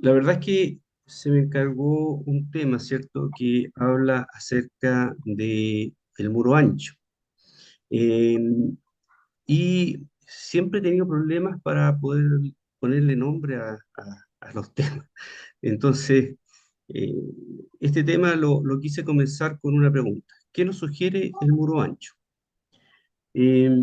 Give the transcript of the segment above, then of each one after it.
La verdad es que se me encargó un tema, ¿cierto?, que habla acerca de el muro ancho. Eh, y siempre he tenido problemas para poder ponerle nombre a los temas. Entonces, eh, este tema lo quise comenzar con una pregunta. ¿Qué nos sugiere el muro ancho? Eh,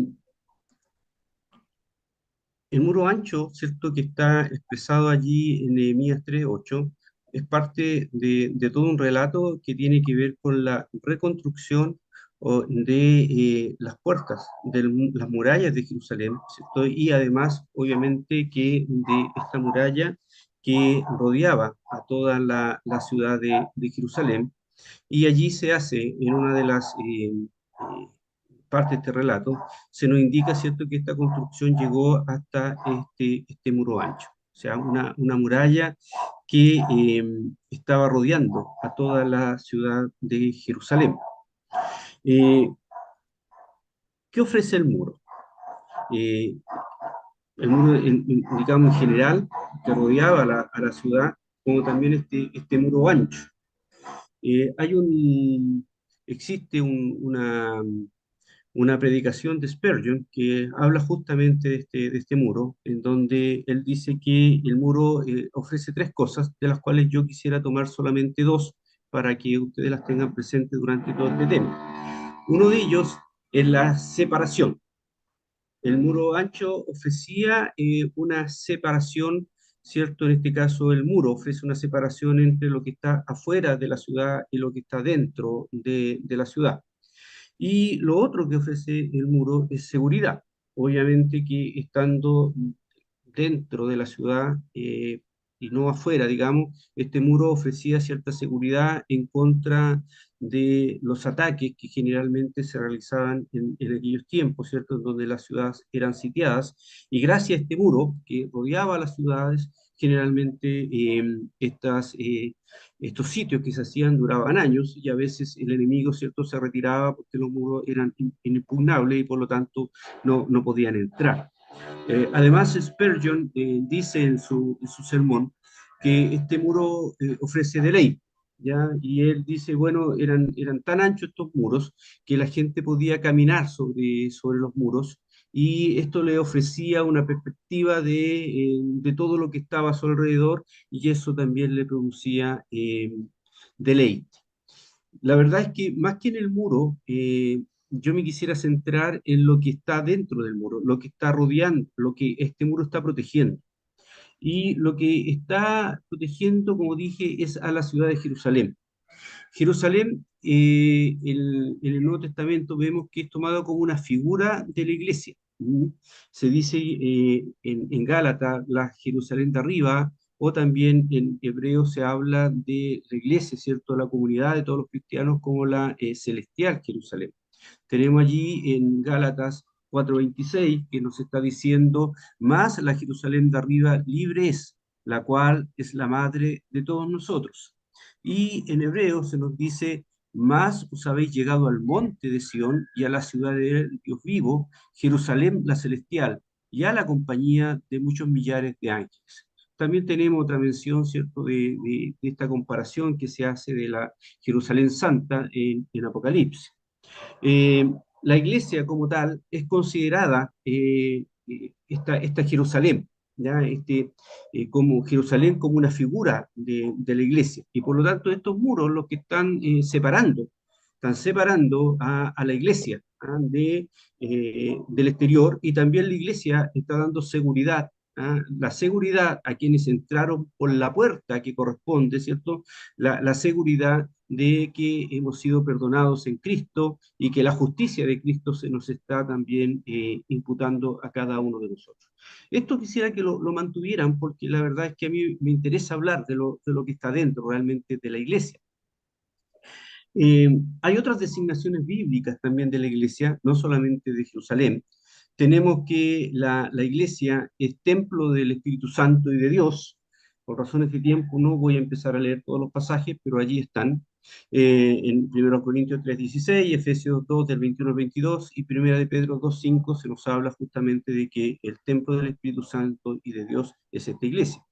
El muro ancho, ¿cierto?, que está expresado allí en Nehemías 3:8, es parte de todo un relato que tiene que ver con la reconstrucción de las puertas, de las murallas de Jerusalén, ¿cierto? Y además, obviamente, que de esta muralla que rodeaba a toda la ciudad de Jerusalén. Y allí se hace, en una de las parte de este relato, se nos indica, ¿cierto?, que esta construcción llegó hasta este muro ancho, o sea, una muralla que estaba rodeando a toda la ciudad de Jerusalén. Eh, ¿Qué ofrece el muro? Eh, el muro, digamos, en general, que rodeaba a la ciudad, como también este muro ancho. Eh, hay un, existe una predicación de Spurgeon que habla justamente de este muro, en donde él dice que el muro ofrece tres cosas, de las cuales yo quisiera tomar solamente dos para que ustedes las tengan presentes durante todo este tema. Uno de ellos es la separación. El muro ancho ofrecía una separación, ¿cierto? En este caso, el muro ofrece una separación entre lo que está afuera de la ciudad y lo que está dentro de la ciudad. Y lo otro que ofrece el muro es seguridad. Obviamente que estando dentro de la ciudad y no afuera, digamos, este muro ofrecía cierta seguridad en contra de los ataques que generalmente se realizaban en aquellos tiempos, ¿cierto?, en donde las ciudades eran sitiadas. Y gracias a este muro que rodeaba las ciudades, generalmente estos sitios que se hacían duraban años y a veces el enemigo, ¿cierto?, se retiraba porque los muros eran inexpugnables y por lo tanto no podían entrar. Además, Spurgeon dice en su sermón que este muro ofrece deleite, ¿ya? Y él dice, bueno, eran tan anchos estos muros que la gente podía caminar sobre los muros y esto le ofrecía una perspectiva de todo lo que estaba a su alrededor y eso también le producía deleite. La verdad es que más que en el muro, yo me quisiera centrar en lo que está dentro del muro, lo que está rodeando, lo que este muro está protegiendo. Y lo que está protegiendo, como dije, es a la ciudad de Jerusalén. Jerusalén, en el Nuevo Testamento vemos que es tomado como una figura de la iglesia. ¿Mm? Se dice en Gálatas la Jerusalén de arriba, o también en hebreo se habla de la iglesia, ¿cierto? La comunidad de todos los cristianos como la celestial Jerusalén. Tenemos allí en Gálatas 4:26 que nos está diciendo, más la Jerusalén de arriba libre es, la cual es la madre de todos nosotros. Y en hebreo se nos dice, más os habéis llegado al monte de Sión y a la ciudad de Dios vivo, Jerusalén la celestial, y a la compañía de muchos millares de ángeles. También tenemos otra mención, ¿cierto?, de esta comparación que se hace de la Jerusalén Santa en Apocalipsis. La iglesia como tal es considerada esta Jerusalén, ¿ya? Como Jerusalén como una figura de la iglesia. Y por lo tanto estos muros los que están separando a la iglesia, ¿ah? Del exterior, y también la iglesia está dando seguridad, ¿ah? La seguridad a quienes entraron por la puerta que corresponde, ¿cierto? La seguridad de que hemos sido perdonados en Cristo y que la justicia de Cristo se nos está también imputando a cada uno de nosotros. Esto quisiera que lo mantuvieran porque la verdad es que a mí me interesa hablar de lo que está dentro realmente de la iglesia. Eh, Hay otras designaciones bíblicas también de la iglesia, no solamente de Jerusalén. Tenemos que la iglesia es templo del Espíritu Santo y de Dios. Por razones de tiempo no voy a empezar a leer todos los pasajes, pero allí están. En 1 Corintios 3:16, Efesios 2 del 21 al 22 y 1 de Pedro 2:5 se nos habla justamente de que el templo del Espíritu Santo y de Dios es esta iglesia.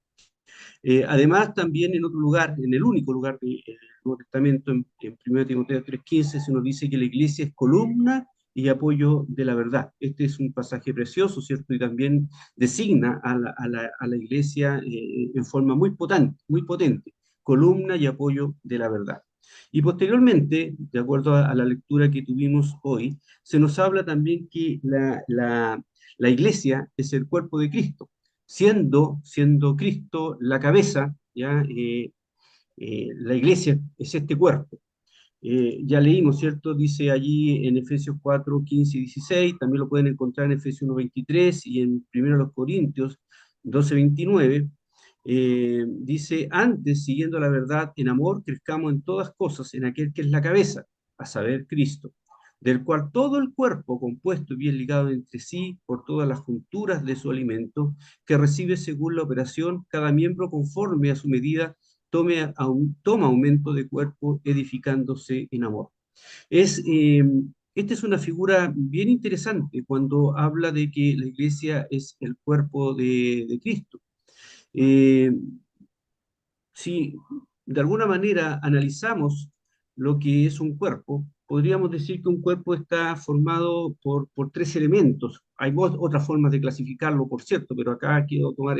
Además, también en otro lugar, en el único lugar del Nuevo Testamento, en 1 Timoteo 3:15, se nos dice que la iglesia es columna y apoyo de la verdad. Este es un pasaje precioso, ¿cierto? Y también designa a la iglesia en forma muy potente, columna y apoyo de la verdad. Y posteriormente, de acuerdo a la lectura que tuvimos hoy, se nos habla también que la iglesia es el cuerpo de Cristo siendo Cristo la cabeza, ¿ya? La iglesia es este cuerpo. Ya leímos, ¿cierto? Dice allí en Efesios 4:15 y 16, también lo pueden encontrar en Efesios 1:23 y en 1 Corintios 12:29. Dice, antes, siguiendo la verdad en amor, crezcamos en todas cosas en aquel que es la cabeza, a saber, Cristo, del cual todo el cuerpo, compuesto y bien ligado entre sí por todas las junturas de su alimento, que recibe según la operación, cada miembro conforme a su medida, toma aumento de cuerpo, edificándose en amor. Es, eh, Esta es una figura bien interesante cuando habla de que la iglesia es el cuerpo de Cristo. Eh, si de alguna manera analizamos lo que es un cuerpo, podríamos decir que un cuerpo está formado por tres elementos. Hay otras formas de clasificarlo, por cierto, pero acá quiero tomar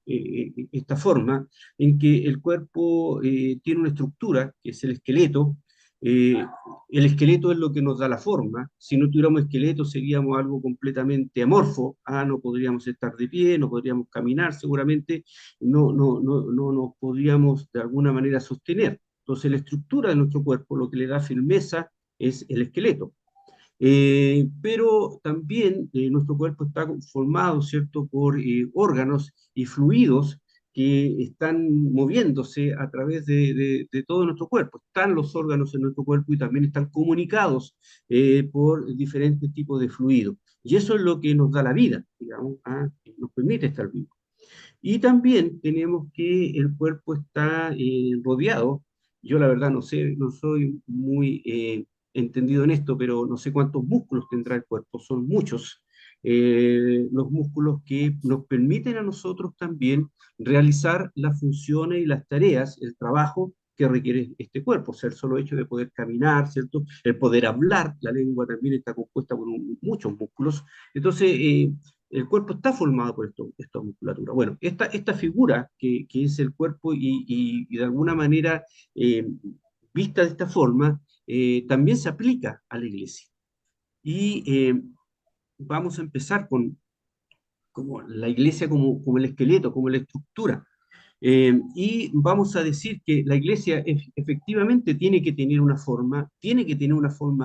esta forma en que el cuerpo tiene una estructura, que es el esqueleto. Eh, el esqueleto es lo que nos da la forma. Si no tuviéramos esqueleto seríamos algo completamente amorfo. No podríamos estar de pie, no podríamos caminar seguramente, no nos podríamos de alguna manera sostener. Entonces, la estructura de nuestro cuerpo, lo que le da firmeza es el esqueleto. Pero también nuestro cuerpo está formado, ¿cierto?, por órganos y fluidos que están moviéndose a través de todo nuestro cuerpo. Están los órganos en nuestro cuerpo y también están comunicados por diferentes tipos de fluidos. Y eso es lo que nos da la vida, digamos, que nos permite estar vivos. Y también tenemos que el cuerpo está rodeado. Yo la verdad no sé, no soy muy entendido en esto, pero no sé cuántos músculos tendrá el cuerpo, son muchos. Los músculos que nos permiten a nosotros también realizar las funciones y las tareas, el trabajo que requiere este cuerpo, o sea, el solo hecho de poder caminar, ¿cierto? El poder hablar, la lengua también está compuesta por muchos músculos. Entonces, el cuerpo está formado por esta musculatura. Bueno, esta figura que es el cuerpo y de alguna manera eh, vista de esta forma, también se aplica a la iglesia. Y vamos a empezar con como la iglesia como el esqueleto, como la estructura. Y vamos a decir que la iglesia efectivamente tiene que tener una forma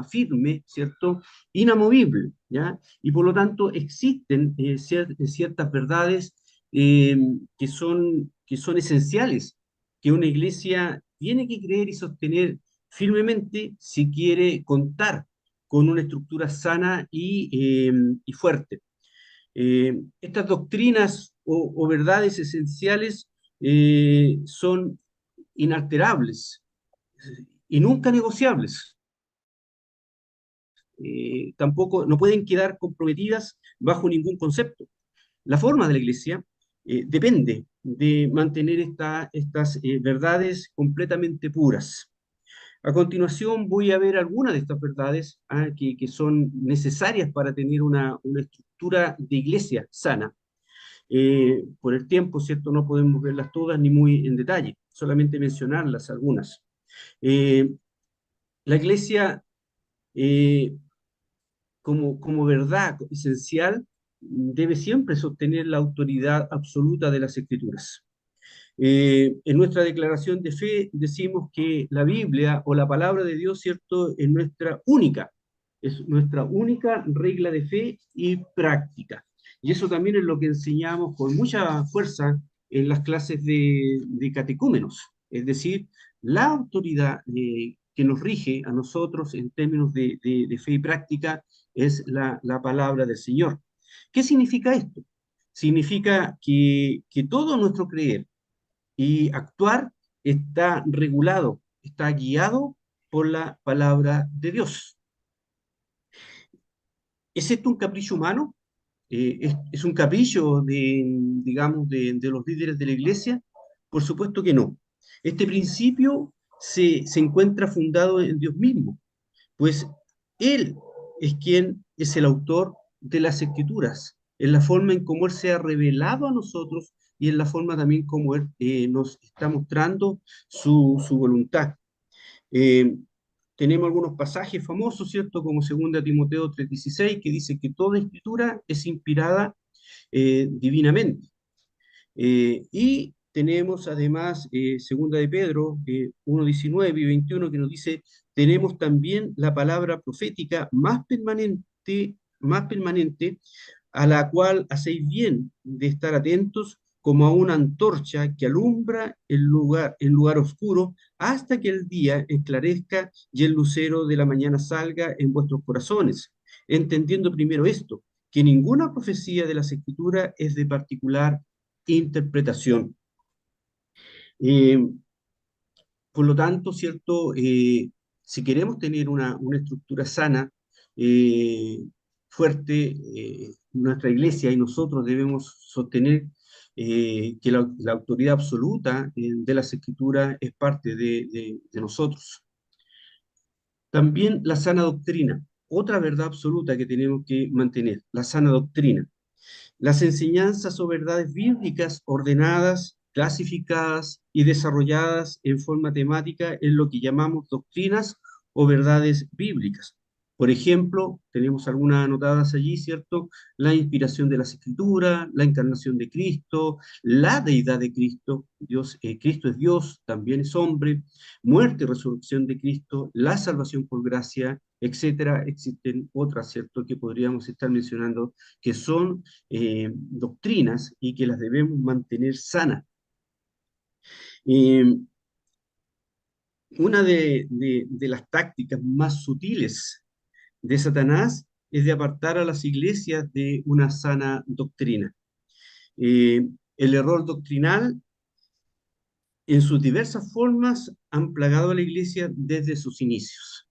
firme, ¿cierto? Inamovible, ¿ya? Y por lo tanto existen ciertas verdades eh, que son esenciales, que una iglesia tiene que creer y sostener firmemente si quiere contar con una estructura sana y fuerte. Estas doctrinas o verdades esenciales son inalterables y nunca negociables. Tampoco no pueden quedar comprometidas bajo ningún concepto. La forma de la iglesia depende de mantener estas verdades completamente puras. A continuación voy a ver algunas de estas verdades que son necesarias para tener una estructura de iglesia sana. Por el tiempo, ¿cierto? No podemos verlas todas ni muy en detalle, solamente mencionarlas algunas. Eh, la iglesia, eh, como verdad esencial, debe siempre sostener la autoridad absoluta de las escrituras. En nuestra declaración de fe decimos que la Biblia o la palabra de Dios, ¿cierto?, es nuestra única regla de fe y práctica. Y eso también es lo que enseñamos con mucha fuerza en las clases de catecúmenos, es decir, la autoridad que nos rige a nosotros en términos de fe y práctica es la palabra del Señor. ¿Qué significa esto? Significa que todo nuestro creer, y actuar está regulado, está guiado por la palabra de Dios. ¿Es esto un capricho humano? Es un capricho digamos, de los líderes de la iglesia? Por supuesto que no. Este principio se encuentra fundado en Dios mismo, pues Él es quien es el autor de las Escrituras, en la forma en cómo Él se ha revelado a nosotros y en la forma también como Él nos está mostrando su voluntad. Eh, Tenemos algunos pasajes famosos, ¿cierto? Como 2 Timoteo 3:16, que dice que toda escritura es inspirada divinamente. Y tenemos además segunda de Pedro 1:19 y 21 que nos dice, tenemos también la palabra profética más permanente, a la cual hacéis bien de estar atentos como a una antorcha que alumbra el lugar oscuro hasta que el día esclarezca y el lucero de la mañana salga en vuestros corazones, entendiendo primero esto, que ninguna profecía de las Escrituras es de particular interpretación. Eh, por lo tanto, ¿cierto? Si queremos tener una estructura sana, eh, fuerte, nuestra iglesia y nosotros debemos sostener que la autoridad absoluta de las escrituras es parte de nosotros. También la sana doctrina, otra verdad absoluta que tenemos que mantener, la sana doctrina. Las enseñanzas o verdades bíblicas ordenadas, clasificadas y desarrolladas en forma temática en lo que llamamos doctrinas o verdades bíblicas. Por ejemplo, tenemos algunas anotadas allí, ¿cierto? La inspiración de las Escrituras, la encarnación de Cristo, la deidad de Cristo, Dios, Cristo es Dios, también es hombre, muerte y resurrección de Cristo, la salvación por gracia, etcétera. Existen otras, ¿cierto?, que podríamos estar mencionando, que son doctrinas y que las debemos mantener sanas. Eh, una de las tácticas más sutiles de Satanás es de apartar a las iglesias de una sana doctrina. El error doctrinal en sus diversas formas han plagado a la iglesia desde sus inicios.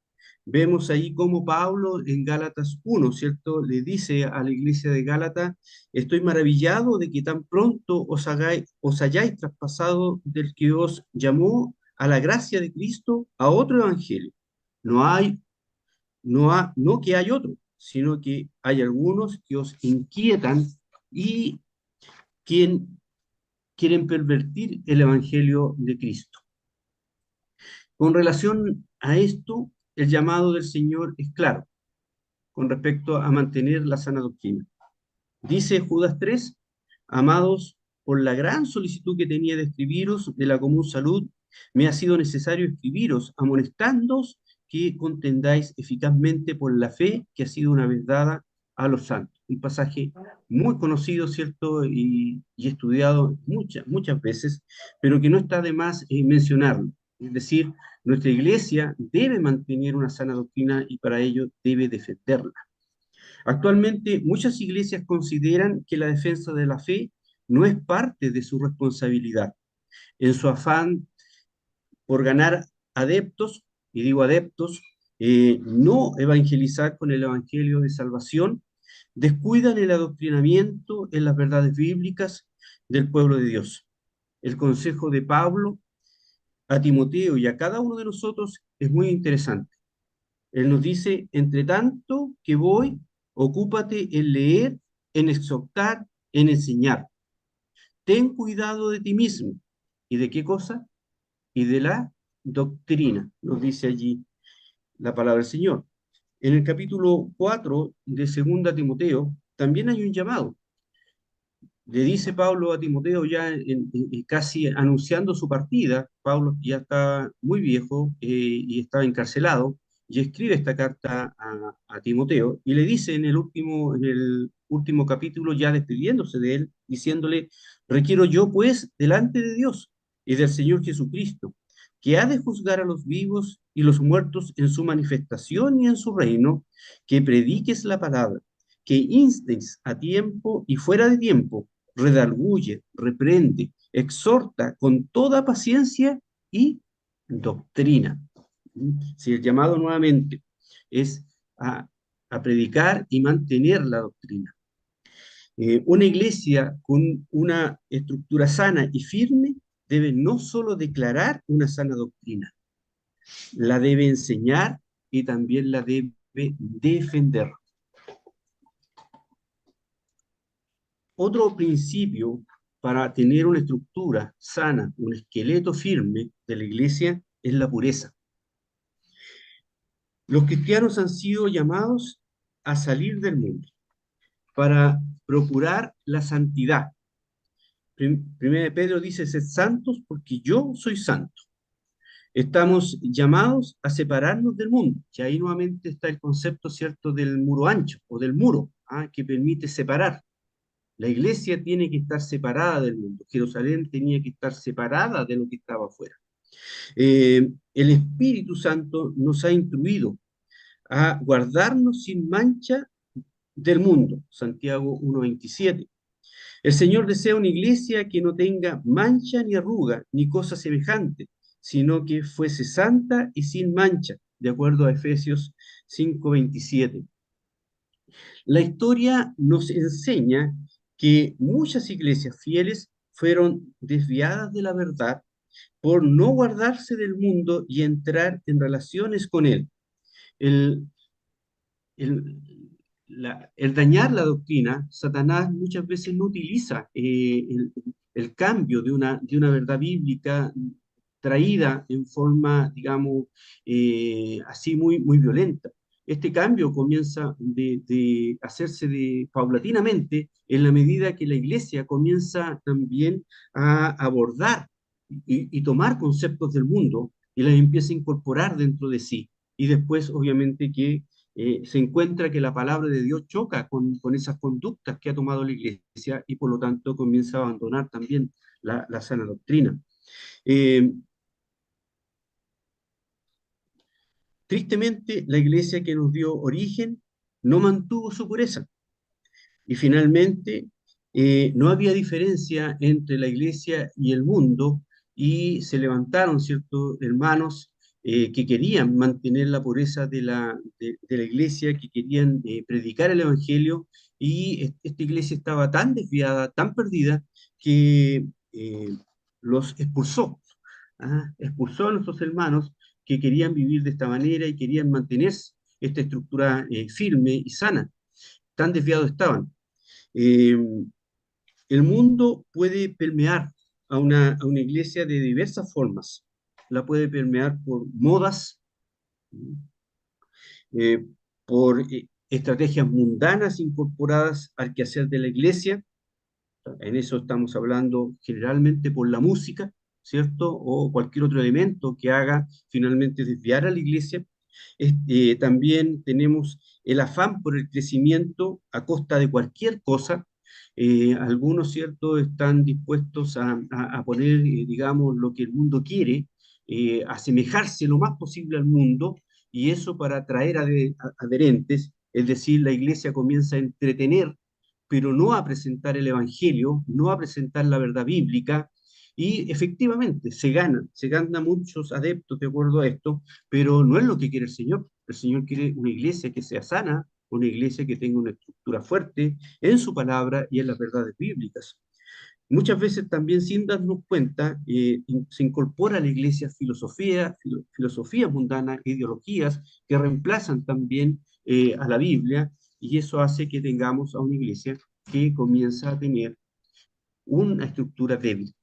Vemos ahí cómo Pablo en Gálatas 1, ¿cierto? Le dice a la iglesia de Gálatas, estoy maravillado de que tan pronto os hayáis traspasado del que os llamó a la gracia de Cristo a otro evangelio. No hay, no que hay otro, sino que hay algunos que os inquietan y quien quieren pervertir el evangelio de Cristo. Con relación a esto, el llamado del Señor es claro con respecto a mantener la sana doctrina. Dice Judas 3, amados, por la gran solicitud que tenía de escribiros de la común salud, me ha sido necesario escribiros, amonestándoos que contendáis eficazmente por la fe que ha sido una vez dada a los santos. Un pasaje muy conocido, ¿cierto? Y estudiado muchas veces, pero que no está de más mencionarlo. Es decir, nuestra iglesia debe mantener una sana doctrina y para ello debe defenderla. Actualmente, muchas iglesias consideran que la defensa de la fe no es parte de su responsabilidad. En su afán por ganar adeptos, y digo adeptos, no evangelizar con el evangelio de salvación, descuidan el adoctrinamiento en las verdades bíblicas del pueblo de Dios. El consejo de Pablo a Timoteo y a cada uno de nosotros es muy interesante. Él nos dice, entre tanto que voy, ocúpate en leer, en exhortar, en enseñar. Ten cuidado de ti mismo. ¿Y de qué cosa? Y de la doctrina, nos dice allí la palabra del Señor. En el capítulo 4 de segunda Timoteo también hay un llamado. Le dice Pablo a Timoteo ya casi anunciando su partida. Pablo ya está muy viejo y estaba encarcelado y escribe esta carta a Timoteo y le dice en el último capítulo, ya despidiéndose de él, diciéndole, requiero yo pues delante de Dios y del Señor Jesucristo, que ha de juzgar a los vivos y los muertos en su manifestación y en su reino, que prediques la palabra, que instes a tiempo y fuera de tiempo, redarguye, reprende, exhorta con toda paciencia y doctrina. Si el llamado nuevamente es a predicar y mantener la doctrina. Una iglesia con una estructura sana y firme debe no solo declarar una sana doctrina, la debe enseñar y también la debe defender. Otro principio para tener una estructura sana, un esqueleto firme de la iglesia, es la pureza. Los cristianos han sido llamados a salir del mundo para procurar la santidad. Primera de Pedro dice, sed santos porque yo soy santo. Estamos llamados a separarnos del mundo, que ahí nuevamente está el concepto, ¿cierto?, del muro ancho o del muro, que permite separar. La iglesia tiene que estar separada del mundo. Jerusalén tenía que estar separada de lo que estaba afuera. El Espíritu Santo nos ha instruido a guardarnos sin mancha del mundo. Santiago 1:27. El Señor desea una iglesia que no tenga mancha ni arruga, ni cosa semejante, sino que fuese santa y sin mancha, de acuerdo a Efesios 5:27. La historia nos enseña que muchas iglesias fieles fueron desviadas de la verdad por no guardarse del mundo y entrar en relaciones con él. El, el, el dañar la doctrina, Satanás muchas veces no utiliza el cambio de una verdad bíblica traída en forma, digamos, así muy violenta. Este cambio comienza de hacerse paulatinamente en la medida que la iglesia comienza también a abordar y tomar conceptos del mundo y las empieza a incorporar dentro de sí. Y después, obviamente, que se encuentra que la palabra de Dios choca con esas conductas que ha tomado la iglesia y por lo tanto comienza a abandonar también la sana doctrina. Eh, Tristemente, la iglesia que nos dio origen no mantuvo su pureza. Y finalmente, no había diferencia entre la iglesia y el mundo y se levantaron, ¿cierto?, hermanos que querían mantener la pureza de la iglesia, que querían predicar el evangelio y esta iglesia estaba tan desviada, tan perdida, que los expulsó. Expulsó a nuestros hermanos que querían vivir de esta manera y querían mantener esta estructura firme y sana. Tan desviados estaban. Eh, el mundo puede permear a una iglesia de diversas formas. La puede permear por modas, eh, por estrategias mundanas incorporadas al quehacer de la iglesia. En eso estamos hablando generalmente por la música, ¿cierto? O cualquier otro elemento que haga finalmente desviar a la iglesia. También tenemos el afán por el crecimiento a costa de cualquier cosa. Algunos, ¿cierto?, están dispuestos a poner, digamos, lo que el mundo quiere, asemejarse lo más posible al mundo, y eso para atraer adherentes, es decir, la iglesia comienza a entretener pero no a presentar el Evangelio, no a presentar la verdad bíblica, y efectivamente se gana muchos adeptos de acuerdo a esto, pero no es lo que quiere el Señor. El Señor quiere una iglesia que sea sana, una iglesia que tenga una estructura fuerte en su palabra y en las verdades bíblicas. Muchas veces también sin darnos cuenta se incorpora a la iglesia filosofías mundanas, ideologías que reemplazan también a la Biblia, y eso hace que tengamos a una iglesia que comienza a tener una estructura débil.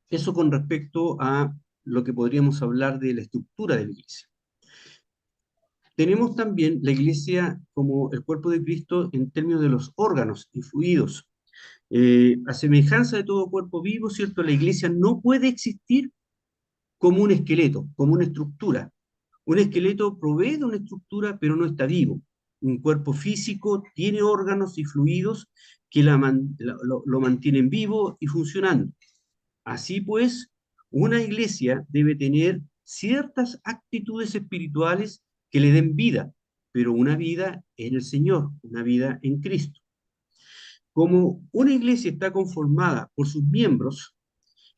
Eso con respecto a lo que podríamos hablar de la estructura de la iglesia. Tenemos también la iglesia como el cuerpo de Cristo en términos de los órganos y fluidos. A semejanza de todo cuerpo vivo, ¿cierto? La iglesia no puede existir como un esqueleto, como una estructura. Un esqueleto provee de una estructura, pero no está vivo. Un cuerpo físico tiene órganos y fluidos que lo mantienen vivo y funcionando. Así pues, una iglesia debe tener ciertas actitudes espirituales que le den vida, pero una vida en el Señor, una vida en Cristo. Como una iglesia está conformada por sus miembros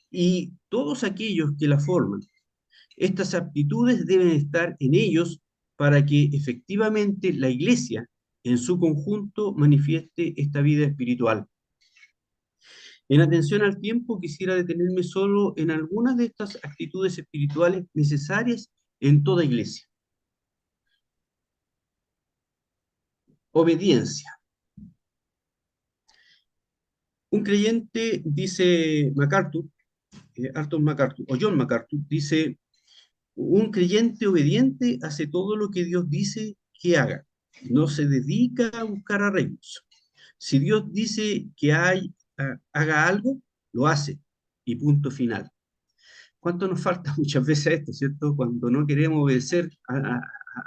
y todos aquellos que la forman, estas aptitudes deben estar en ellos para que efectivamente la iglesia en su conjunto manifieste esta vida espiritual. En atención al tiempo, quisiera detenerme solo en algunas de estas actitudes espirituales necesarias en toda iglesia. Obediencia. Un creyente, dice MacArthur, Arthur MacArthur, o John MacArthur, dice, un creyente obediente hace todo lo que Dios dice que haga. No se dedica a buscar arreglos. Si Dios dice que haga algo, lo hace. Y punto final. ¿Cuánto nos falta muchas veces esto, cierto? Cuando no queremos obedecer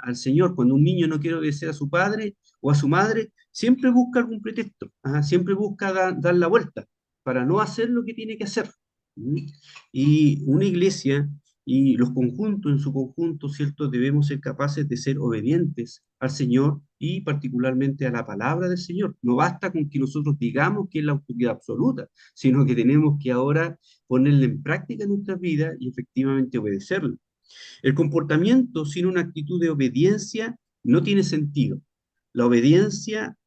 al Señor, cuando un niño no quiere obedecer a su padre o a su madre, siempre busca algún pretexto, siempre busca dar la vuelta para no hacer lo que tiene que hacer. ¿Mm? Y una iglesia y los conjuntos en su conjunto, ¿cierto? Debemos ser capaces de ser obedientes al Señor y particularmente a la palabra del Señor. No basta con que nosotros digamos que es la autoridad absoluta, sino que tenemos que ahora ponerla en práctica en nuestras vidas y efectivamente obedecerla. El comportamiento sin una actitud de obediencia no tiene sentido. La obediencia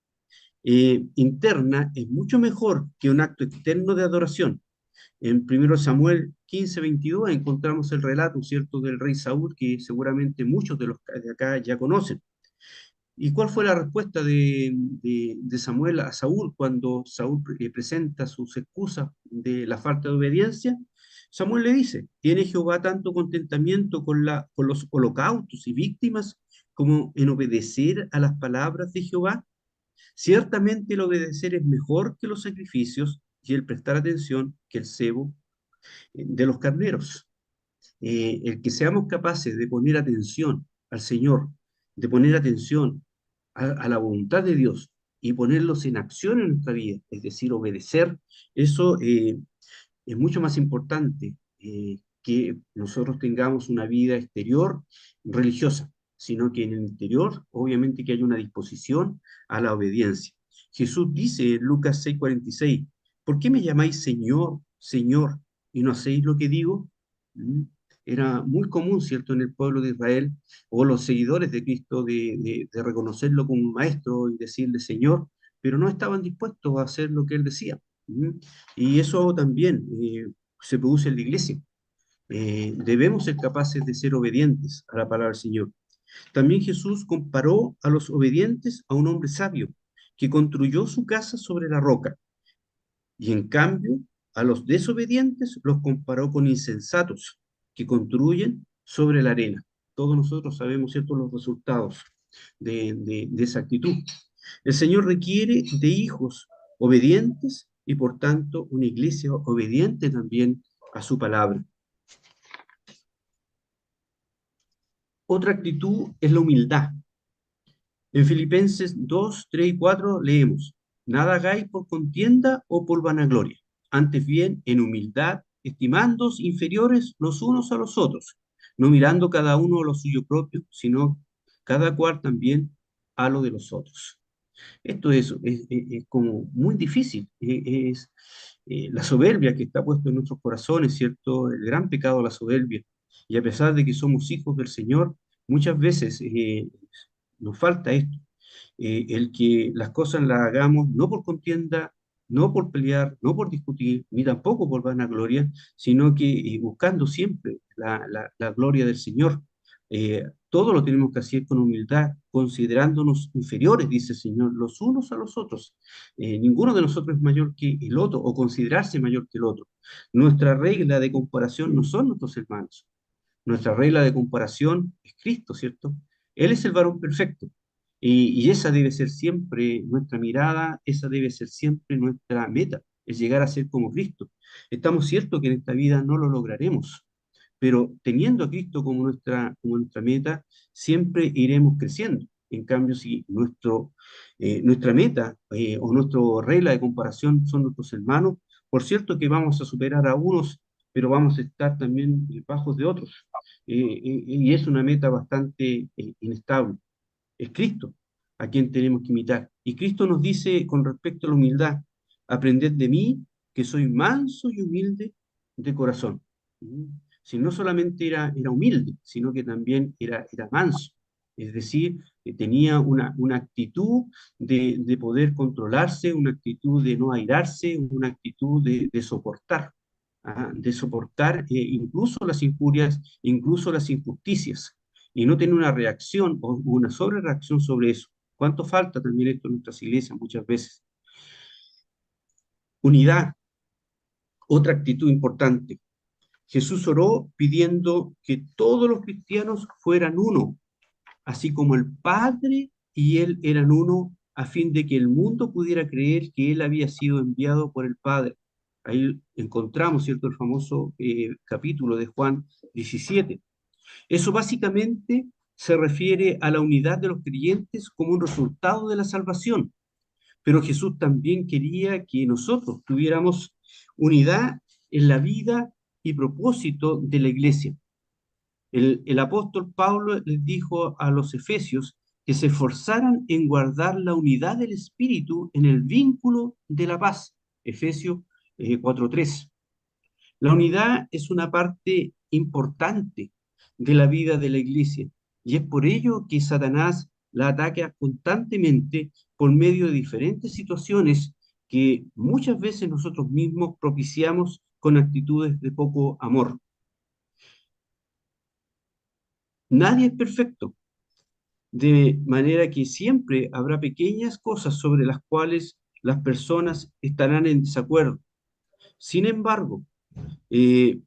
interna es mucho mejor que un acto externo de adoración. En 1 Samuel 15:22 encontramos el relato, ¿cierto?, del rey Saúl, que seguramente muchos de los de acá ya conocen. ¿Y cuál fue la respuesta de Samuel a Saúl cuando Saúl presenta sus excusas de la falta de obediencia? Samuel le dice, ¿tiene Jehová tanto contentamiento con los holocaustos y víctimas como en obedecer a las palabras de Jehová? Ciertamente el obedecer es mejor que los sacrificios y el prestar atención que el cebo de los carneros. El que seamos capaces de poner atención al Señor, de poner atención a la voluntad de Dios y ponerlos en acción en nuestra vida, es decir, obedecer, eso es mucho más importante que nosotros tengamos una vida exterior religiosa, sino que en el interior, obviamente que hay una disposición a la obediencia. Jesús dice en Lucas 6:46, ¿por qué me llamáis Señor, Señor, y no hacéis lo que digo? ¿Mm? Era muy común, ¿cierto?, en el pueblo de Israel o los seguidores de Cristo de reconocerlo como un maestro y decirle Señor, pero no estaban dispuestos a hacer lo que él decía. ¿Mm? Y eso también se produce en la iglesia. Debemos ser capaces de ser obedientes a la palabra del Señor. También Jesús comparó a los obedientes a un hombre sabio que construyó su casa sobre la roca. Y en cambio, a los desobedientes los comparó con insensatos que construyen sobre la arena. Todos nosotros sabemos, ¿cierto?, los resultados de esa actitud. El Señor requiere de hijos obedientes y por tanto una iglesia obediente también a su palabra. Otra actitud es la humildad. En Filipenses 2:3 y 4 leemos, nada hagáis por contienda o por vanagloria, antes bien en humildad, estimándoos inferiores los unos a los otros, no mirando cada uno a lo suyo propio, sino cada cual también a lo de los otros. Esto es como muy difícil, es la soberbia que está puesta en nuestros corazones, ¿cierto? El gran pecado de la soberbia. Y a pesar de que somos hijos del Señor, muchas veces nos falta esto, el que las cosas las hagamos no por contienda, no por pelear, no por discutir, ni tampoco por vanagloria, sino que buscando siempre la gloria del Señor. Todo lo tenemos que hacer con humildad, considerándonos inferiores, dice el Señor, los unos a los otros. Ninguno de nosotros es mayor que el otro o considerarse mayor que el otro. Nuestra regla de comparación no son nuestros hermanos. Nuestra regla de comparación es Cristo, ¿cierto? Él es el varón perfecto. Y esa debe ser siempre nuestra mirada, esa debe ser siempre nuestra meta, es llegar a ser como Cristo. Estamos ciertos que en esta vida no lo lograremos, pero teniendo a Cristo como nuestra meta, siempre iremos creciendo. En cambio, si nuestra meta o nuestra regla de comparación son nuestros hermanos, por cierto que vamos a superar a unos, pero vamos a estar también bajos de otros. Y es una meta bastante inestable. Es Cristo a quien tenemos que imitar. Y Cristo nos dice con respecto a la humildad, aprended de mí, que soy manso y humilde de corazón. ¿Mm? Si no solamente era humilde, sino que también era manso. Es decir, tenía una actitud de poder controlarse, una actitud de no airarse, una actitud de soportar, de soportar incluso las injurias, incluso las injusticias, y no tener una reacción o una sobrereacción sobre eso. ¿Cuánto falta también esto en nuestras iglesias muchas veces? Unidad, otra actitud importante. Jesús oró pidiendo que todos los cristianos fueran uno, así como el Padre y Él eran uno, a fin de que el mundo pudiera creer que Él había sido enviado por el Padre. Ahí encontramos, ¿cierto?, el famoso capítulo de Juan 17. Eso básicamente se refiere a la unidad de los creyentes como un resultado de la salvación, pero Jesús también quería que nosotros tuviéramos unidad en la vida y propósito de la iglesia. El apóstol Pablo les dijo a los efesios que se esforzaran en guardar la unidad del espíritu en el vínculo de la paz. Efesios 4:3. La unidad es una parte importante de la vida de la iglesia y es por ello que Satanás la ataca constantemente por medio de diferentes situaciones que muchas veces nosotros mismos propiciamos con actitudes de poco amor. Nadie es perfecto, de manera que siempre habrá pequeñas cosas sobre las cuales las personas estarán en desacuerdo. Sin embargo, eh,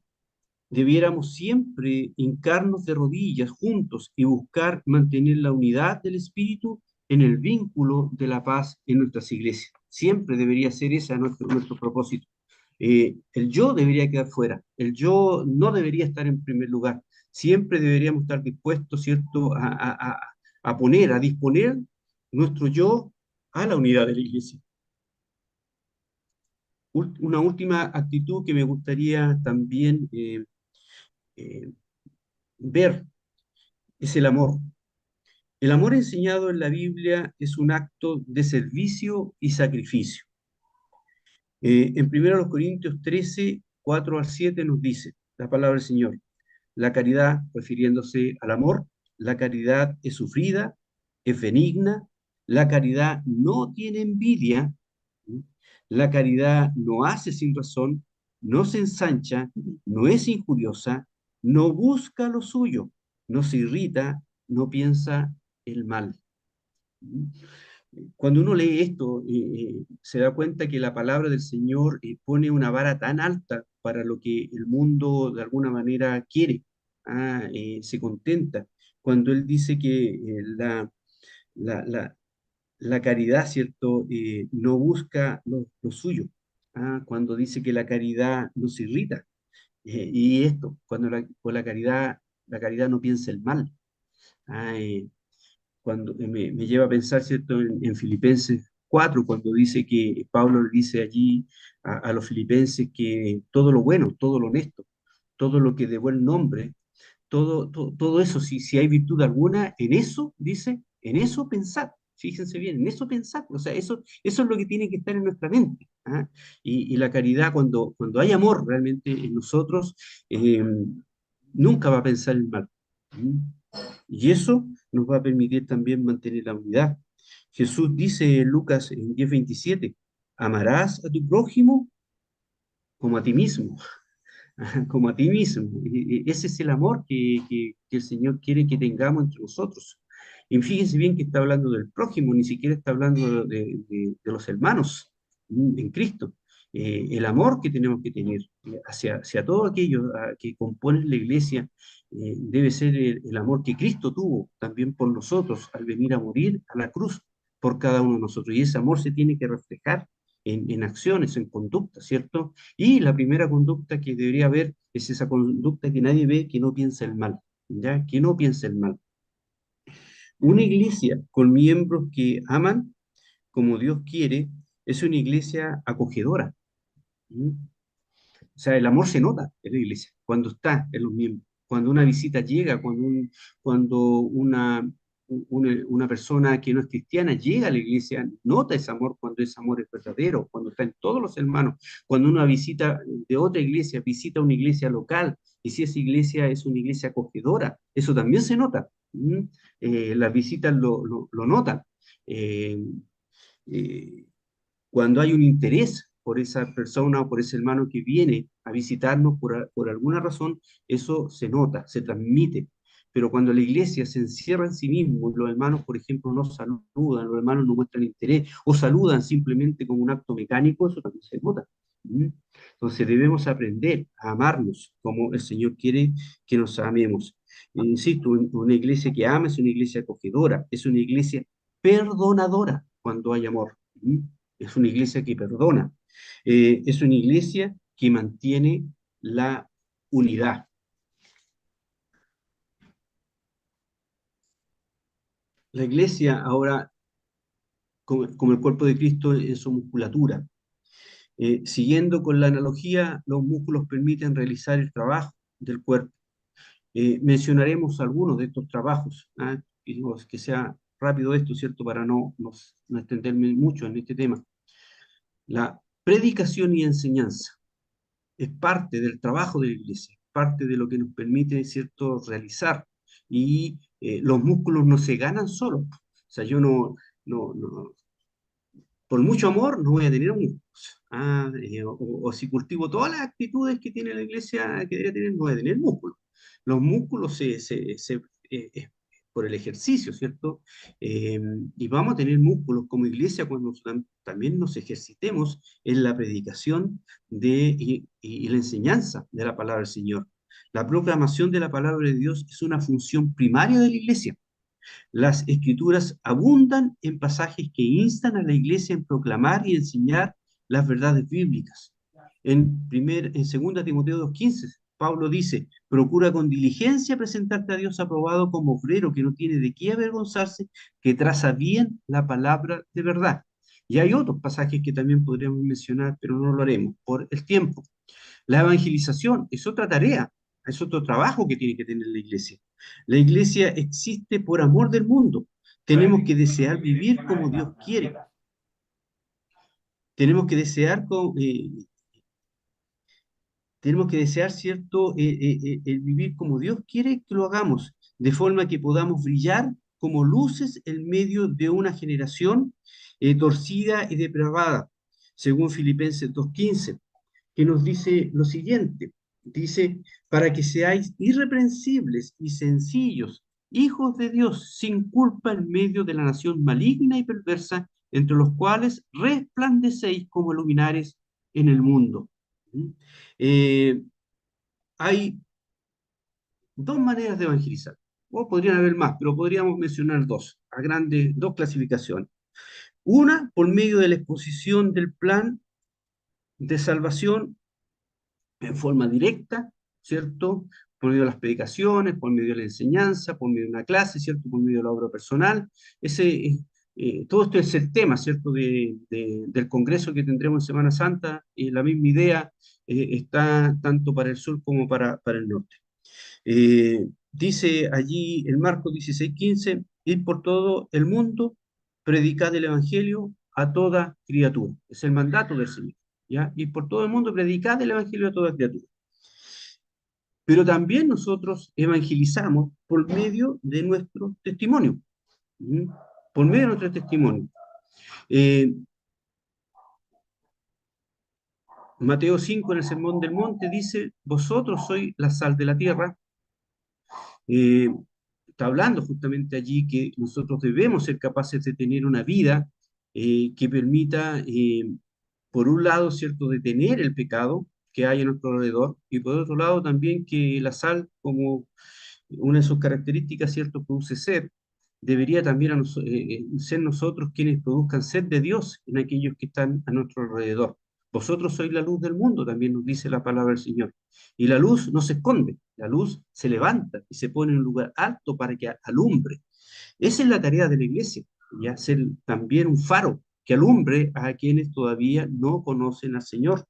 debiéramos siempre hincarnos de rodillas juntos y buscar mantener la unidad del espíritu en el vínculo de la paz en nuestras iglesias. Siempre debería ser ese nuestro propósito. El yo debería quedar fuera, el yo no debería estar en primer lugar. Siempre deberíamos estar dispuestos, ¿cierto?, a poner, a disponer nuestro yo a la unidad de la iglesia. Una última actitud que me gustaría también eh, ver es el amor. El amor enseñado en la Biblia es un acto de servicio y sacrificio. En 1 Corintios 13, 4 al 7 nos dice la palabra del Señor: la caridad, refiriéndose al amor, la caridad es sufrida, es benigna, la caridad no tiene envidia, ¿sí? La caridad no hace sin razón, no se ensancha, no es injuriosa, no busca lo suyo, no se irrita, no piensa el mal. Cuando uno lee esto, se da cuenta que la palabra del Señor pone una vara tan alta para lo que el mundo de alguna manera quiere, se contenta. Cuando Él dice que la, la- la caridad, ¿cierto?, no busca lo suyo. Cuando dice que la caridad nos irrita. Y esto, cuando con la caridad no piensa el mal. Ah, cuando me lleva a pensar, ¿cierto?, en Filipenses 4, cuando dice que Pablo le dice allí a los filipenses que todo lo bueno, todo lo honesto, todo lo que de buen nombre, todo eso, si hay virtud alguna, en eso, dice, en eso pensad. Fíjense bien, en eso pensad. O sea, eso es lo que tiene que estar en nuestra mente. Y la caridad, cuando hay amor realmente en nosotros, eh, nunca va a pensar el mal. ¿Mm? Y eso nos va a permitir también mantener la unidad. Jesús dice en Lucas en 10:27, amarás a tu prójimo como a ti mismo, como a ti mismo. Ese es el amor que el Señor quiere que tengamos entre nosotros. Y fíjense bien que está hablando del prójimo, ni siquiera está hablando de los hermanos en Cristo. El amor que tenemos que tener hacia todo aquello que componen la iglesia debe ser el amor que Cristo tuvo también por nosotros al venir a morir a la cruz por cada uno de nosotros. Y ese amor se tiene que reflejar en acciones, en conducta, ¿cierto? Y la primera conducta que debería haber es esa conducta que nadie ve, que no piensa el mal, ¿ya? Que no piensa el mal. Una iglesia con miembros que aman como Dios quiere es una iglesia acogedora. ¿Mm? O sea, el amor se nota en la iglesia, cuando está en los miembros, cuando una visita llega, cuando una una persona que no es cristiana llega a la iglesia, nota ese amor cuando ese amor es verdadero, cuando está en todos los hermanos, cuando una visita de otra iglesia, visita una iglesia local, y si esa iglesia es una iglesia acogedora, eso también se nota. ¿Mm? Las visitas lo notan. Eh, eh, Cuando hay un interés por esa persona o por ese hermano que viene a visitarnos por alguna razón, eso se nota, se transmite. Pero cuando la iglesia se encierra en sí mismo, los hermanos, por ejemplo, no saludan, los hermanos no muestran interés o saludan simplemente como un acto mecánico, eso también se nota. ¿Mm? Entonces debemos aprender a amarnos como el Señor quiere que nos amemos. Insisto, una iglesia que ama es una iglesia acogedora, es una iglesia perdonadora cuando hay amor. ¿Mm? Es una iglesia que perdona, es una iglesia que mantiene la unidad. La iglesia ahora, como el cuerpo de Cristo en su musculatura. Siguiendo con la analogía, los músculos permiten realizar el trabajo del cuerpo. Mencionaremos algunos de estos trabajos, ¿ah? Y digo, que sea rápido esto, ¿cierto? Para no extenderme mucho en este tema. La predicación y enseñanza es parte del trabajo de la iglesia, parte de lo que nos permite, ¿cierto?, realizar. Y los músculos no se ganan solos. O sea, yo no, por mucho amor no voy a tener músculos. O si cultivo todas las actitudes que tiene la iglesia que debe tener, no voy a tener músculos. Los músculos es por el ejercicio, ¿cierto? Eh, y vamos a tener músculos como iglesia cuando también nos ejercitemos en la predicación y la enseñanza de la palabra del Señor. La proclamación de la palabra de Dios es una función primaria de la iglesia. Las escrituras abundan en pasajes que instan a la iglesia en proclamar y enseñar las verdades bíblicas. En 2 Timoteo 2:15, Pablo dice, procura con diligencia presentarte a Dios aprobado como obrero que no tiene de qué avergonzarse, que traza bien la palabra de verdad. Y hay otros pasajes que también podríamos mencionar, pero no lo haremos por el tiempo. La evangelización es otra tarea, es otro trabajo que tiene que tener la iglesia. La iglesia existe por amor del mundo. Tenemos que desear vivir como Dios quiere. Tenemos que desear, tenemos que desear, ¿cierto?, el vivir como Dios quiere que lo hagamos, de forma que podamos brillar como luces en medio de una generación torcida y depravada, según Filipenses 2:15, que nos dice lo siguiente, dice, para que seáis irreprensibles y sencillos, hijos de Dios, sin culpa en medio de la nación maligna y perversa, entre los cuales resplandecéis como luminares en el mundo. ¿Mm? Eh, Hay dos maneras de evangelizar, o podrían haber más, pero podríamos mencionar dos, dos clasificaciones. Una, por medio de la exposición del plan de salvación en forma directa, ¿cierto? Por medio de las predicaciones, por medio de la enseñanza, por medio de una clase, ¿cierto? Por medio de la obra personal. Todo esto es el tema, ¿cierto? Del congreso que tendremos en Semana Santa, y la misma idea está tanto para el sur como para el norte. Dice allí en Marcos 16:15, ir por todo el mundo, predicar el Evangelio a toda criatura. Es el mandato del Señor. ¿Ya? Ir por todo el mundo, predicar el Evangelio a toda criatura. Pero también nosotros evangelizamos por medio de nuestro testimonio. ¿Mm? Por medio de nuestro testimonio. Eh, Mateo 5 en el Sermón del Monte dice, vosotros sois la sal de la tierra. Eh, Está hablando justamente allí que nosotros debemos ser capaces de tener una vida que permita, por un lado, ¿cierto?, detener el pecado que hay a nuestro alrededor, y por otro lado también que la sal, como una de sus características, ¿cierto?, produce sed, debería también ser nosotros quienes produzcan sed de Dios en aquellos que están a nuestro alrededor. Vosotros sois la luz del mundo, también nos dice la palabra del Señor. Y la luz no se esconde, la luz se levanta y se pone en un lugar alto para que alumbre. Esa es la tarea de la iglesia, y ser también un faro que alumbre a quienes todavía no conocen al Señor.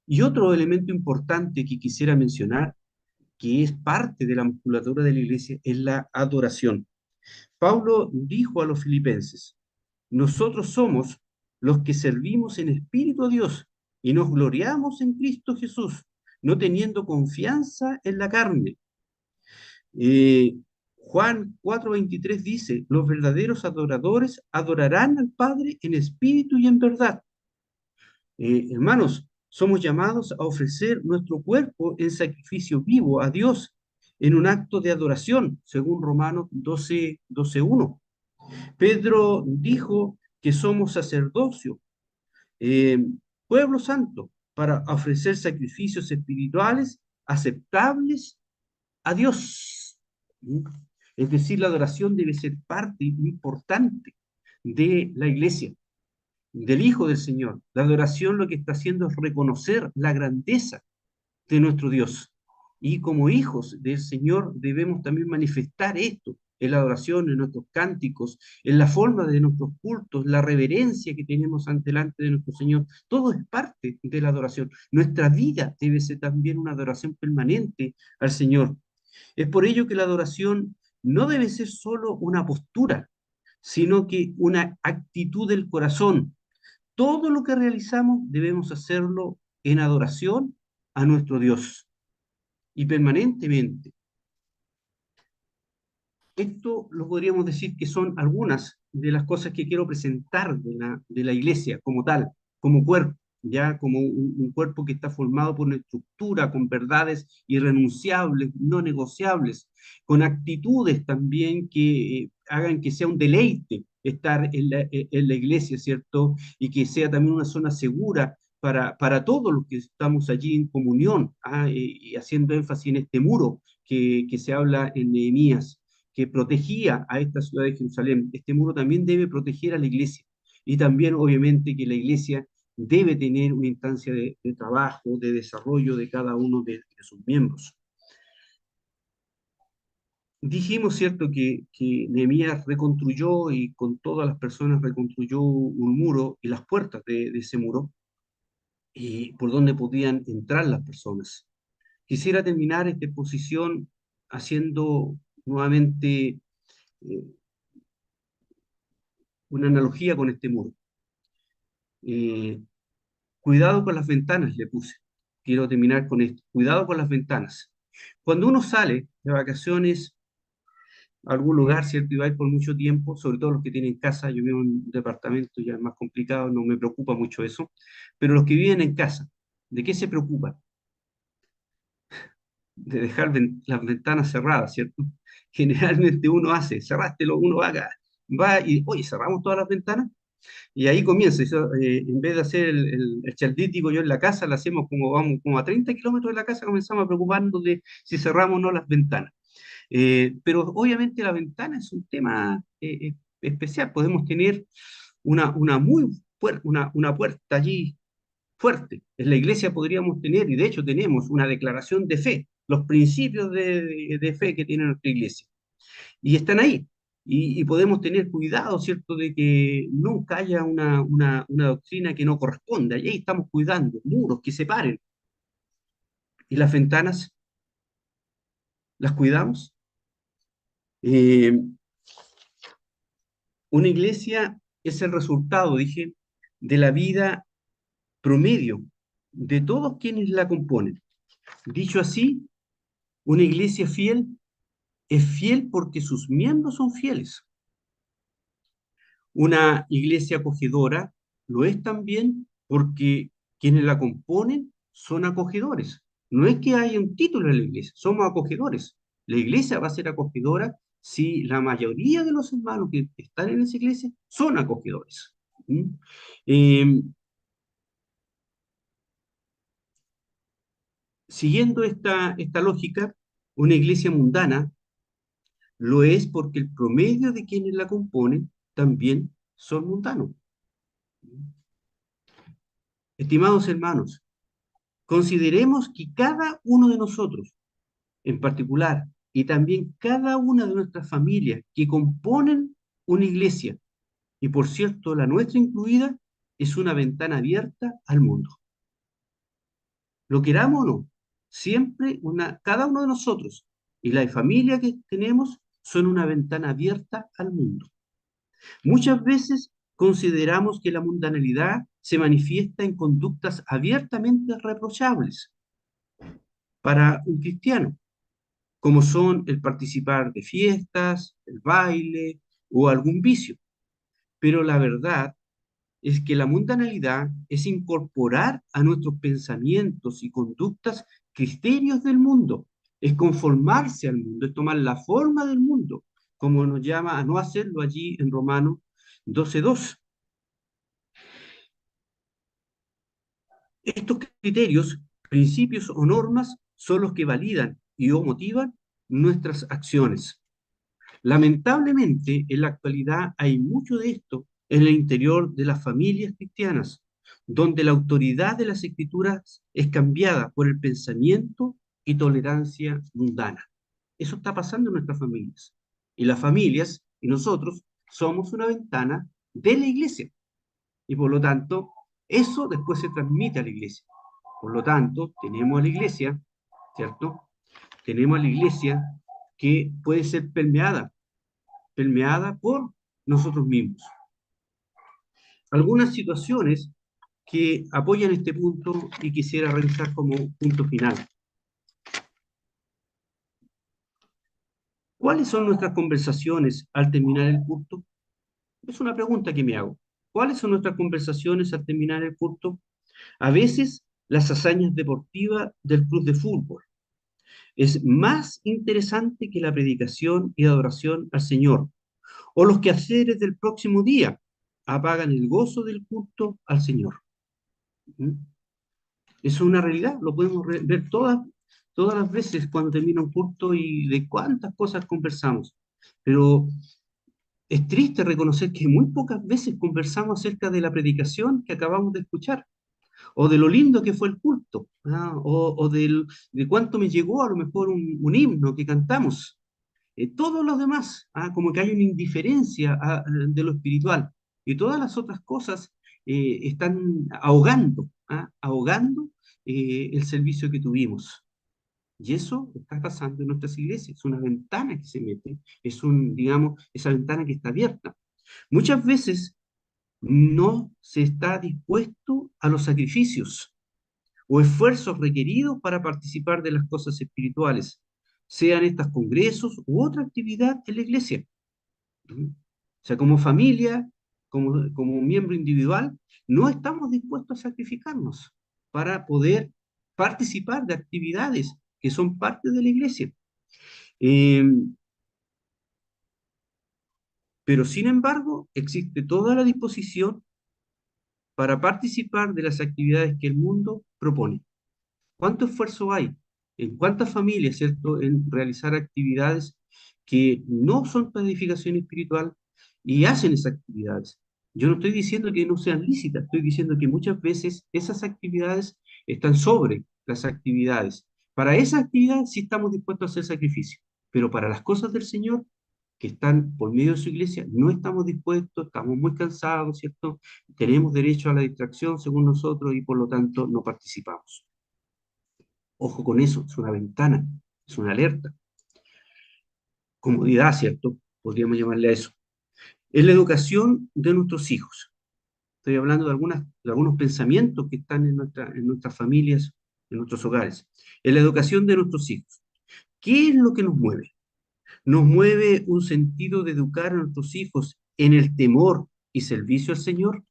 Y otro elemento importante que quisiera mencionar, que es parte de la musculatura de la iglesia, es la adoración. Pablo dijo a los filipenses: nosotros somos los que servimos en espíritu a Dios y nos gloriamos en Cristo Jesús, no teniendo confianza en la carne. Eh, Juan 4:23 dice: los verdaderos adoradores adorarán al Padre en espíritu y en verdad. Hermanos, somos llamados a ofrecer nuestro cuerpo en sacrificio vivo a Dios en un acto de adoración, según Romanos 12:1. Pedro dijo que somos sacerdocio, eh, pueblo santo, para ofrecer sacrificios espirituales aceptables a Dios. ¿Mm? Es decir, la adoración debe ser parte importante de la iglesia, del Hijo del Señor. La adoración lo que está haciendo es reconocer la grandeza de nuestro Dios. Y como hijos del Señor debemos también manifestar esto en la adoración, en nuestros cánticos, en la forma de nuestros cultos, la reverencia que tenemos ante delante de nuestro Señor. Todo es parte de la adoración. Nuestra vida debe ser también una adoración permanente al Señor. Es por ello que la adoración no debe ser solo una postura, sino que una actitud del corazón. Todo lo que realizamos debemos hacerlo en adoración a nuestro Dios y permanentemente. Esto lo podríamos decir que son algunas de las cosas que quiero presentar de la iglesia como tal, como cuerpo, ya como un cuerpo que está formado por una estructura, con verdades irrenunciables, no negociables, con actitudes también que hagan que sea un deleite estar en la iglesia, ¿cierto? Y que sea también una zona segura para todos los que estamos allí en comunión, y haciendo énfasis en este muro que se habla en Nehemías, que protegía a esta ciudad de Jerusalén. Este muro también debe proteger a la iglesia y también obviamente que la iglesia debe tener una instancia de trabajo, de desarrollo de cada uno de sus miembros. Dijimos, ¿cierto?, que Nehemías reconstruyó y con todas las personas reconstruyó un muro y las puertas de ese muro y por donde podían entrar las personas. Quisiera terminar esta exposición haciendo nuevamente eh, una analogía con este muro. Eh, Cuidado con las ventanas, le puse. Quiero terminar con esto. Cuidado con las ventanas. Cuando uno sale de vacaciones a algún lugar, ¿cierto? Y va a ir por mucho tiempo, sobre todo los que tienen casa, yo vivo en un departamento ya es más complicado, no me preocupa mucho eso, pero los que viven en casa, ¿de qué se preocupan? De dejar las ventanas cerradas, ¿cierto? Generalmente uno hace, cerrástelo, uno va y, oye, cerramos todas las ventanas. Y ahí comienza, eso, en vez de hacer el chaldítico yo en la casa, lo hacemos como vamos como a 30 kilómetros de la casa, comenzamos a preocuparnos de si cerramos o no las ventanas. Pero obviamente la ventana es un tema especial, podemos tener una puerta allí fuerte. En la iglesia podríamos tener, y de hecho tenemos, una declaración de fe, los principios de fe que tiene nuestra iglesia y están ahí. Y podemos tener cuidado, ¿cierto?, de que nunca haya una doctrina que no corresponda. Y ahí estamos cuidando muros que separen. ¿Y las ventanas las cuidamos? Eh, una iglesia es el resultado, dije, de la vida promedio de todos quienes la componen. Dicho así, una iglesia fiel es fiel porque sus miembros son fieles. Una iglesia acogedora lo es también porque quienes la componen son acogedores. No es que haya un título en la iglesia, somos acogedores. La iglesia va a ser acogedora si la mayoría de los hermanos que están en esa iglesia son acogedores. ¿Mm? Eh, Siguiendo esta lógica, una iglesia mundana lo es porque el promedio de quienes la componen también son mundanos. Estimados hermanos, consideremos que cada uno de nosotros, en particular, y también cada una de nuestras familias que componen una iglesia, y por cierto, la nuestra incluida, es una ventana abierta al mundo. Lo queramos o no, siempre cada uno de nosotros y la familia que tenemos son una ventana abierta al mundo. Muchas veces consideramos que la mundanalidad se manifiesta en conductas abiertamente reprochables para un cristiano, como son el participar de fiestas, el baile o algún vicio. Pero la verdad es que la mundanalidad es incorporar a nuestros pensamientos y conductas criterios del mundo, es conformarse al mundo, es tomar la forma del mundo, como nos llama a no hacerlo allí en Romanos 12:2. Estos criterios, principios o normas son los que validan y o motivan nuestras acciones. Lamentablemente, en la actualidad hay mucho de esto en el interior de las familias cristianas, donde la autoridad de las escrituras es cambiada por el pensamiento y tolerancia mundana. Eso está pasando en nuestras familias. Y las familias y nosotros somos una ventana de la iglesia. Y por lo tanto, eso después se transmite a la iglesia. Por lo tanto, tenemos a la iglesia, ¿cierto? Tenemos a la iglesia que puede ser permeada por nosotros mismos. Algunas situaciones que apoyan este punto y quisiera revisar como punto final. ¿Cuáles son nuestras conversaciones al terminar el culto? Es una pregunta que me hago. ¿Cuáles son nuestras conversaciones al terminar el culto? A veces las hazañas deportivas del club de fútbol es más interesante que la predicación y adoración al Señor. O los quehaceres del próximo día apagan el gozo del culto al Señor. ¿Mm? Eso es una realidad, lo podemos ver todas las veces cuando termina un culto y de cuántas cosas conversamos. Pero es triste reconocer que muy pocas veces conversamos acerca de la predicación que acabamos de escuchar, o de lo lindo que fue el culto, ¿ah? De cuánto me llegó a lo mejor un himno que cantamos. Todos los demás, como que hay una indiferencia de lo espiritual, y todas las otras cosas están ahogando el servicio que tuvimos. Y eso está pasando en nuestras iglesias, es una ventana que se mete, digamos, esa ventana que está abierta. Muchas veces no se está dispuesto a los sacrificios o esfuerzos requeridos para participar de las cosas espirituales, sean estas congresos u otra actividad en la iglesia. ¿Mm? O sea, como familia, como miembro individual, no estamos dispuestos a sacrificarnos para poder participar de actividades que son parte de la iglesia. Eh, pero sin embargo, existe toda la disposición para participar de las actividades que el mundo propone. ¿Cuánto esfuerzo hay? ¿En cuántas familias, cierto?, en realizar actividades que no son para edificación espiritual y hacen esas actividades? Yo no estoy diciendo que no sean lícitas, estoy diciendo que muchas veces esas actividades están sobre las actividades. Para esas actividades sí estamos dispuestos a hacer sacrificio, pero para las cosas del Señor que están por medio de su iglesia, no estamos dispuestos, estamos muy cansados, ¿cierto? Tenemos derecho a la distracción según nosotros y por lo tanto no participamos. Ojo con eso, es una ventana, es una alerta. Comodidad, ¿cierto? Podríamos llamarle a eso. Es la educación de nuestros hijos. Estoy hablando de algunos pensamientos que están en nuestras familias, en nuestros hogares. Es la educación de nuestros hijos. ¿Qué es lo que nos mueve? ¿Nos mueve un sentido de educar a nuestros hijos en el temor y servicio al Señor?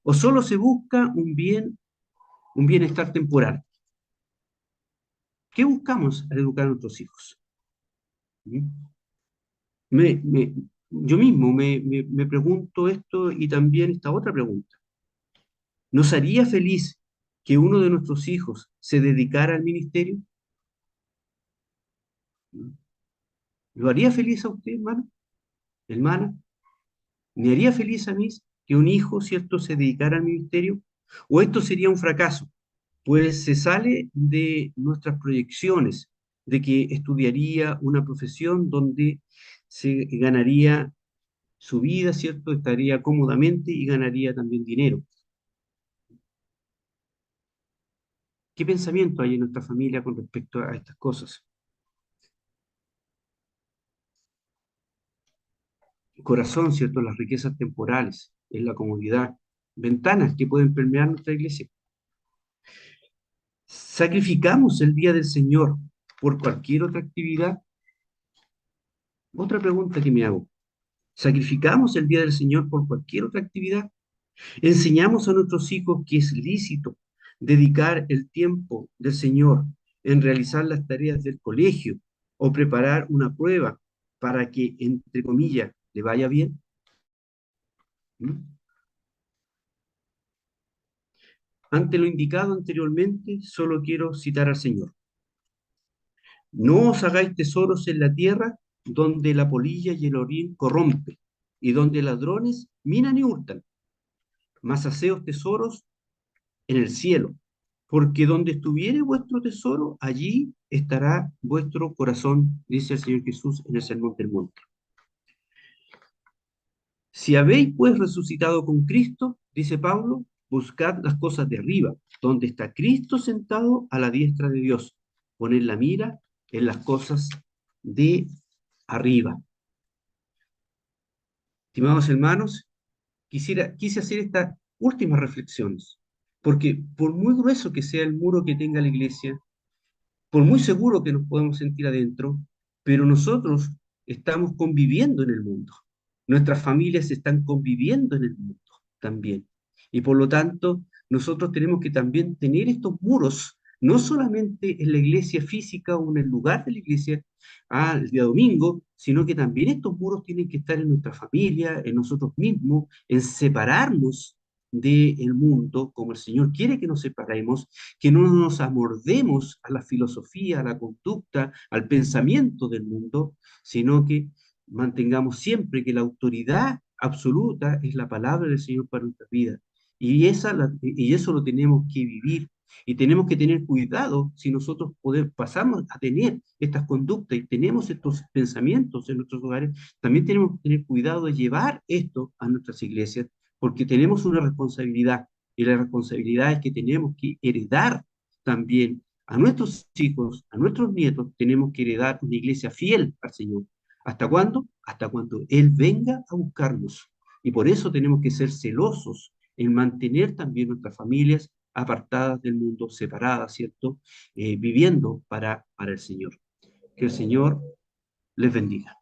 ¿O solo se busca un bienestar temporal? ¿Qué buscamos al educar a nuestros hijos? ¿Mm? Me, me- yo mismo me pregunto esto y también esta otra pregunta. ¿Nos haría feliz que uno de nuestros hijos se dedicara al ministerio? ¿Lo haría feliz a usted, hermano? ¿Hermana? ¿Me haría feliz a mí que un hijo, cierto, se dedicara al ministerio? ¿O esto sería un fracaso? Pues se sale de nuestras proyecciones de que estudiaría una profesión donde se ganaría su vida, ¿cierto? Estaría cómodamente y ganaría también dinero. ¿Qué pensamiento hay en nuestra familia con respecto a estas cosas? corazón, ¿cierto? Las riquezas temporales, en la comodidad, ventanas que pueden permear nuestra iglesia. ¿Sacrificamos el día del Señor por cualquier otra actividad? Otra pregunta que me hago. ¿Sacrificamos el día del Señor por cualquier otra actividad? ¿Enseñamos a nuestros hijos que es lícito dedicar el tiempo del Señor en realizar las tareas del colegio o preparar una prueba para que, entre comillas, le vaya bien? ¿Mm? Ante lo indicado anteriormente, solo quiero citar al Señor. No os hagáis tesoros en la tierra donde la polilla y el orín corrompen y donde ladrones minan y hurtan, mas haceos tesoros en el cielo, porque donde estuviere vuestro tesoro, allí estará vuestro corazón, dice el Señor Jesús en el Sermón del Monte. Si habéis pues resucitado con Cristo, dice Pablo, buscad las cosas de arriba, donde está Cristo sentado a la diestra de Dios. Poned la mira en las cosas de arriba. Estimados hermanos, quise hacer estas últimas reflexiones, porque por muy grueso que sea el muro que tenga la iglesia, por muy seguro que nos podemos sentir adentro, pero nosotros estamos conviviendo en el mundo. Nuestras familias están conviviendo en el mundo también. Y por lo tanto, nosotros tenemos que también tener estos muros, no solamente en la iglesia física o en el lugar de la iglesia el día domingo, sino que también estos muros tienen que estar en nuestra familia, en nosotros mismos, en separarnos del mundo, como el Señor quiere que nos separemos, que no nos amordemos a la filosofía, a la conducta, al pensamiento del mundo, sino que mantengamos siempre que la autoridad absoluta es la palabra del Señor para nuestra vida. Y eso lo tenemos que vivir. Y tenemos que tener cuidado si nosotros pasamos a tener estas conductas y tenemos estos pensamientos en nuestros hogares, también tenemos que tener cuidado de llevar esto a nuestras iglesias, porque tenemos una responsabilidad y la responsabilidad es que tenemos que heredar también a nuestros hijos, a nuestros nietos, tenemos que heredar una iglesia fiel al Señor. ¿Hasta cuándo? Hasta cuando Él venga a buscarnos. Y por eso tenemos que ser celosos en mantener también nuestras familias apartadas del mundo, separadas, ¿cierto? Viviendo para el Señor. Que el Señor les bendiga.